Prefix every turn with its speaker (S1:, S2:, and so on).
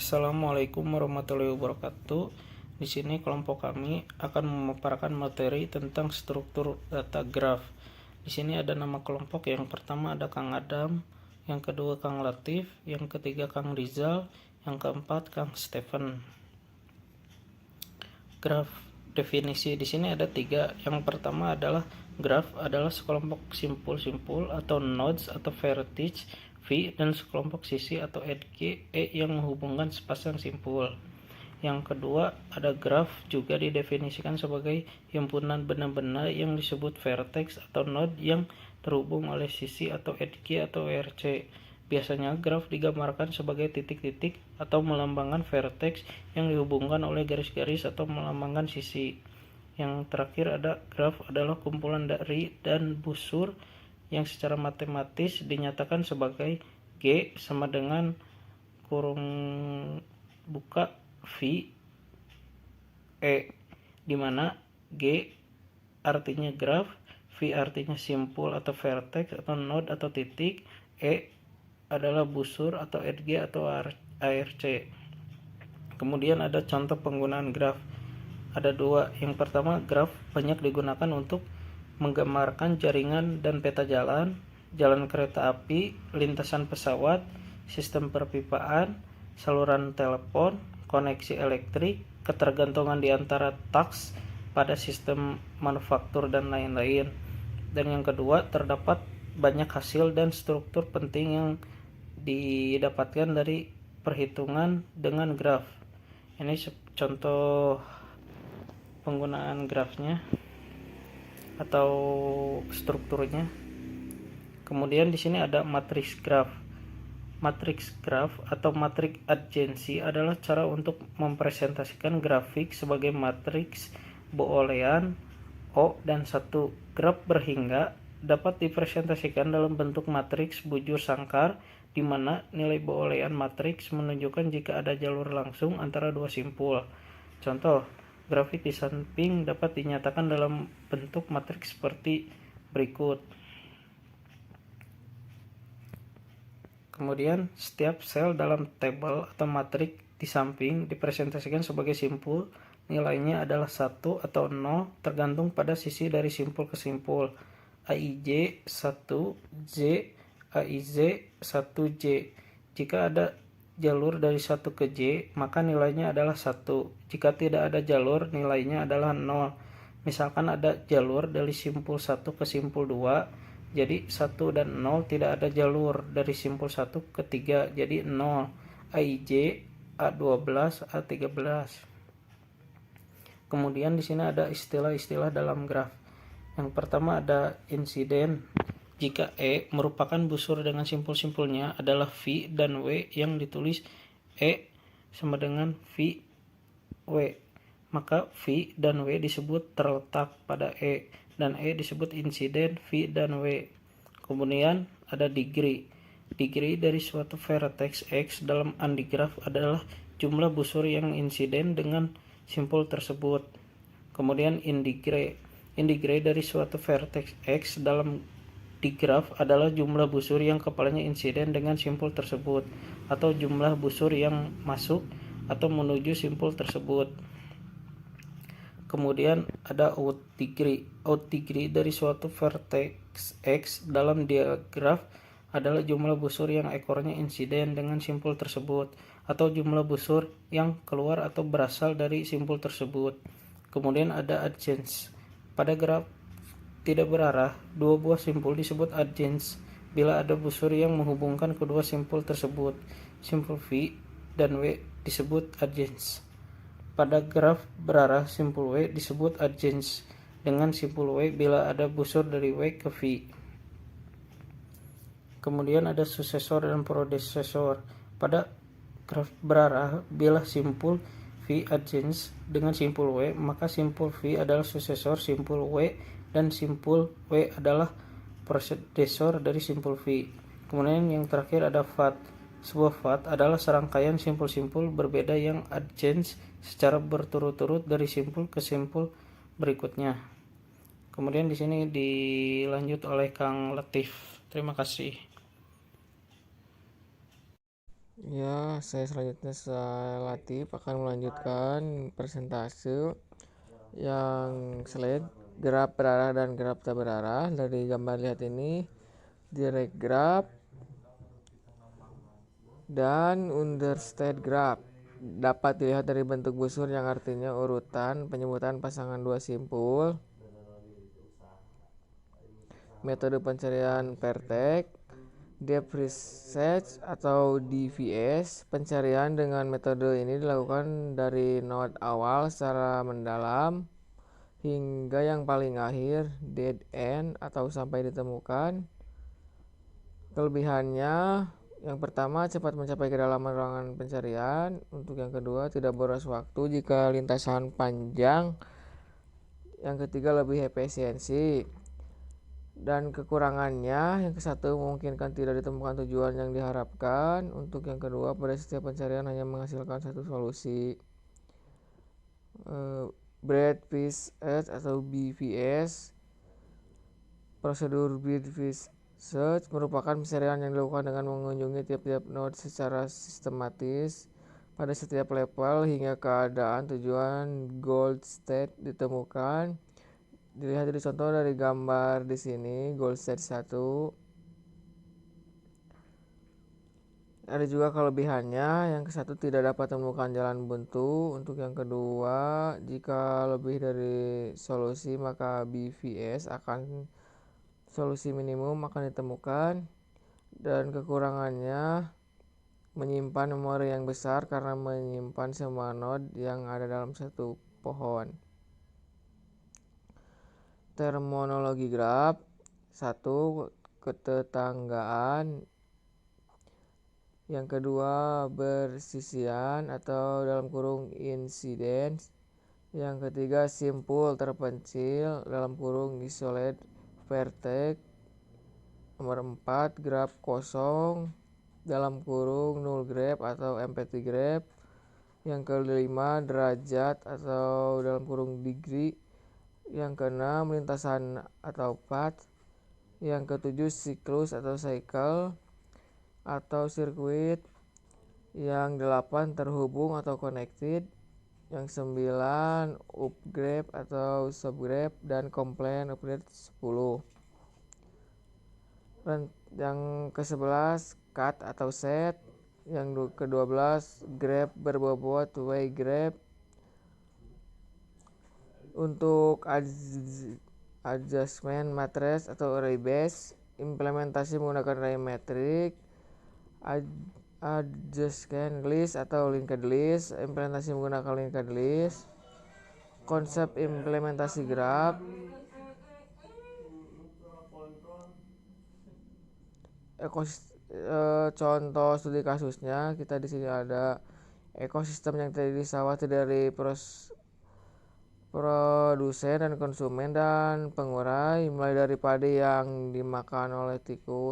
S1: Assalamualaikum warahmatullahi wabarakatuh. Di sini kelompok kami akan memaparkan materi tentang struktur data graf. Di sini ada nama kelompok. Yang pertama ada Kang Adam, yang kedua Kang Latif, yang ketiga Kang Rizal, yang keempat Kang Stephen. Graf definisi di sini ada 3. Yang pertama adalah graf adalah sekelompok simpul-simpul atau nodes atau vertex V dan sekelompok sisi atau edge E yang menghubungkan sepasang simpul. Yang kedua ada graf juga didefinisikan sebagai himpunan benda-benda yang disebut vertex atau node yang terhubung oleh sisi atau edge atau RC. Biasanya graf digambarkan sebagai titik-titik atau melambangkan vertex yang dihubungkan oleh garis-garis atau melambangkan sisi. Yang terakhir ada graf adalah kumpulan dari dan busur yang secara matematis dinyatakan sebagai G sama dengan kurung buka V E, di mana G artinya graf, V artinya simpul atau vertex atau node atau titik, E adalah busur atau edge atau ARC. Kemudian ada contoh penggunaan graf. Ada 2. Yang pertama, graf banyak digunakan untuk menggambarkan jaringan dan peta jalan, jalan kereta api, lintasan pesawat, sistem perpipaan, saluran telepon, koneksi elektrik, ketergantungan di antara task pada sistem manufaktur dan lain-lain. Dan yang kedua, terdapat banyak hasil dan struktur penting yang didapatkan dari perhitungan dengan graf. Ini contoh penggunaan grafnya atau strukturnya. Kemudian di sini ada matriks graf. Matriks graf atau matriks adjensi adalah cara untuk mempresentasikan grafik sebagai matriks boolean O dan 1. Graf berhingga dapat dipresentasikan dalam bentuk matriks bujur sangkar, di mana nilai boolean matriks menunjukkan jika ada jalur langsung antara dua simpul. Contoh, grafik di samping dapat dinyatakan dalam bentuk matriks seperti berikut. Kemudian, setiap sel dalam tabel atau matriks di samping dipresentasikan sebagai simpul. Nilainya adalah 1 atau 0 tergantung pada sisi dari simpul ke simpul. Aij 1 J, Aiz 1 J. Jika ada jalur dari 1 ke J, maka nilainya adalah 1. Jika tidak ada jalur, nilainya adalah 0. Misalkan ada jalur dari simpul 1 ke simpul 2, jadi 1 dan 0 tidak ada jalur dari simpul 1 ke 3, jadi 0. Aij A12 A13. Kemudian di sini ada istilah-istilah dalam graf. Yang pertama ada insiden. Jika E merupakan busur dengan simpul-simpulnya adalah V dan W yang ditulis E sama dengan V W, maka V dan W disebut terletak pada E dan E disebut insiden V dan W. Kemudian ada degree. Degree dari suatu vertex X dalam undigraph adalah jumlah busur yang insiden dengan simpul tersebut. Kemudian indigree. Indigree dari suatu vertex X dalam digraph adalah jumlah busur yang kepalanya insiden dengan simpul tersebut, atau jumlah busur yang masuk atau menuju simpul tersebut. Kemudian ada out degree. Out degree dari suatu vertex X dalam digraph adalah jumlah busur yang ekornya insiden dengan simpul tersebut, atau jumlah busur yang keluar atau berasal dari simpul tersebut. Kemudian ada adjacent. Pada graf tidak berarah, dua buah simpul disebut adjacent bila ada busur yang menghubungkan kedua simpul tersebut. Simpul V dan W disebut adjacent. Pada graf berarah, simpul W disebut adjacent dengan simpul W bila ada busur dari W ke V. Kemudian ada suksesor dan predecessor. Pada graf berarah, bila simpul V adjacent dengan simpul W, maka simpul V adalah suksesor simpul W dan simpul W adalah predecessor dari simpul V. Kemudian yang terakhir ada path. Sebuah path adalah serangkaian simpul-simpul berbeda yang adjacent secara berturut-turut dari simpul ke simpul berikutnya. Kemudian di sini dilanjut oleh Kang Latif. Terima kasih.
S2: Ya, saya Latif akan melanjutkan persentase yang slide graf berarah dan graf tak berarah. Dari gambar lihat ini direct graph dan understate graph dapat dilihat dari bentuk busur yang artinya urutan penyebutan pasangan dua simpul, metode pencarian Vertex, Depth Research atau DVS. Pencarian dengan metode ini dilakukan dari node awal secara mendalam hingga yang paling akhir, dead end atau sampai ditemukan. Kelebihannya, yang pertama cepat mencapai kedalaman ruangan pencarian. Untuk yang kedua, tidak boros waktu jika lintasan panjang. Yang ketiga, lebih efisiensi. Dan kekurangannya, yang kesatu memungkinkan tidak ditemukan tujuan yang diharapkan. Untuk yang kedua, pada setiap pencarian hanya menghasilkan satu solusi. Breadth First Search atau BFS. Prosedur Breadth First Search merupakan pencarian yang dilakukan dengan mengunjungi tiap-tiap node secara sistematis pada setiap level hingga keadaan tujuan goal state ditemukan. Dilihat dari contoh dari gambar di sini, goal state 1. Ada juga kelebihannya, yang ke satu tidak dapat menemukan jalan buntu. Untuk yang kedua, jika lebih dari solusi maka BVS akan solusi minimum akan ditemukan. Dan kekurangannya menyimpan memori yang besar karena menyimpan semua node yang ada dalam satu pohon. Terminologi graf. 1. Ketetanggaan. Yang kedua, bersisian atau dalam kurung incidence. Yang ketiga, simpul terpencil dalam kurung isolate vertex. Nomor 4, graf kosong dalam kurung null graph atau empty graph. Yang kelima, derajat atau dalam kurung degree. Yang keenam, lintasan atau path. Yang ketujuh, siklus atau cycle atau sirkuit. Yang 8, terhubung atau connected. Yang 9, upgrade atau subgraph. Dan complaint upgrade 10. Yang ke-11, cut atau set. Yang ke-12, graph berbobot way graph. Untuk adjustment matrix atau array base, implementasi menggunakan array metric. Adjustment list atau linked list, implementasi menggunakan linked list. Konsep implementasi graph. Contoh studi kasusnya kita di sini ada ekosistem yang terdiri khawatir dari produsen dan konsumen dan pengurai, mulai dari padi yang dimakan oleh tikus